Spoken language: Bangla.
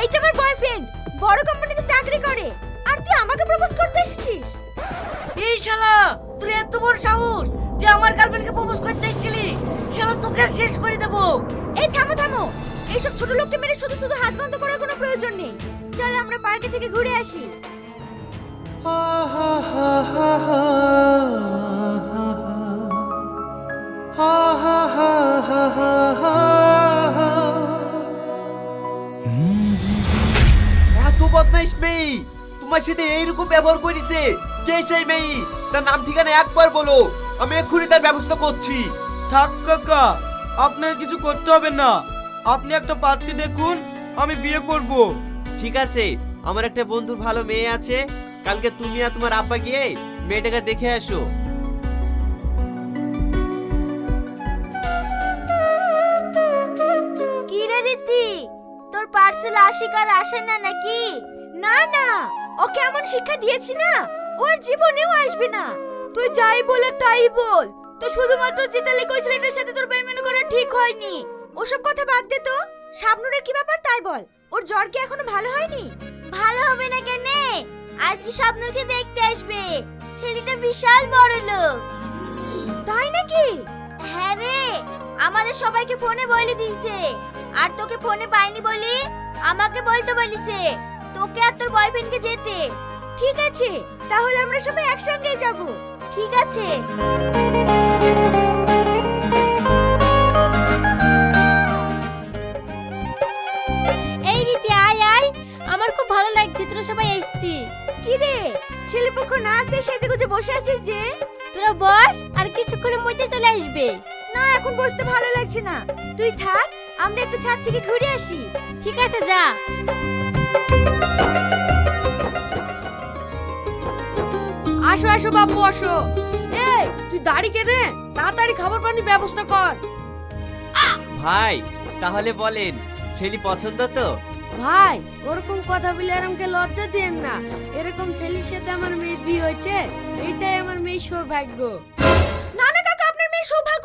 এইটা আমার বয়ফ্রেন্ড, বড় কোম্পানিতে চাকরি করে, আর তুই আমাকে প্রপোজ করতে এসেছিস? এই শালা, তুই এত বড় সাহস তুই আমার গার্লফ্রেন্ডকে প্রপোজ করতে এসেছিলি? শালা তোকে আর শেষ করে দেবো। এই থামো থামো, এইসব ছোট লোককে মেরে শুধু শুধু হাত বন্ধ করার কোনো প্রয়োজন নেই। চল আমরা পার্কে থেকে ঘুরে আসি। এত বদমাইশ মেয়ে তোমার সাথে এইরকম ব্যবহার করেছে, কে সেই মেয়ে? তার নাম ঠিকানা একবার বলো, আমি এক্ষুনি তার ব্যবস্থা করছি। থাক কাকা, আপনাকে কিছু করতে হবে না। আপনি একটা পাত্রী দেখুন, আমি বিয়ে করব। ঠিক আছে, আমার একটা বন্ধুর ভালো মেয়ে আছে, কালকে তুমি আর তোমার আব্বা গিয়ে মেয়েটাকে দেখে আসো। কি রে রীতি, তোর পার্সেল আশিক আর আসে না নাকি? না না, ওকে এমন শিক্ষা দিয়েছি না, ওর জীবনেও আসবে না। তুই যাই বলে তাই বল, তো শুধুমাত্র জিতালি কই ছেলেটার সাথে তোর বেইমানি করা ঠিক হয়নি। ওসব কথা বাদ দে তো, শাবনুরের কি ব্যাপার তাই বল। ওর জ্বর কি এখনো ভালো হয়নি? ভালো হবে না কেন? আজকে শাবনুরকে দেখতে আসবে, ছেলেটা বিশাল বড় লোক। তাই নাকি? হ্যাঁ রে, আমাদের সবাইকে ফোনে বলে দিয়েছে, আর তোকে ফোনে পাইনি বলি আমাকে বলতে বলিছে তোকে আর তোর বয়ফ্রেন্ডকে যেতে। ঠিক আছে, তাহলে আমরা সবাই একসঙ্গে যাব। ঠিক আছে। এই রীতি, আয় আয়, আমার খুব ভালো লাগছে তোরা সবাই এসেছি। কি রে, ছেলেপক্ষ না আসতে সেজেগুজে বসে আছিস যে? তোরা বস, আর কিছুক্ষণের মধ্যে চলে আসবে। না, এখন বসতে ভালো লাগছে না, তুই থাক, আমরা একটু ছাদ থেকে ঘুরে আসি। ঠিক আছে, যা। আসো আসো বাবু আসো। এই তুই দাড়ি কেটে তাড়াতাড়ি খাবার পানির ব্যবস্থা কর। ভাই, তাহলে বলেন, ছেলে পছন্দ তো? ভাই, ওরকম কথা বলে আর আমাকে লজ্জা দেন না। এরকম ছেলের সাথে আমার মেয়ের বিয়ে হয়েছে, এটাই আমার মেয়ের সৌভাগ্য। না না কাকা, আপনার মেয়ে সৌভাগ্য।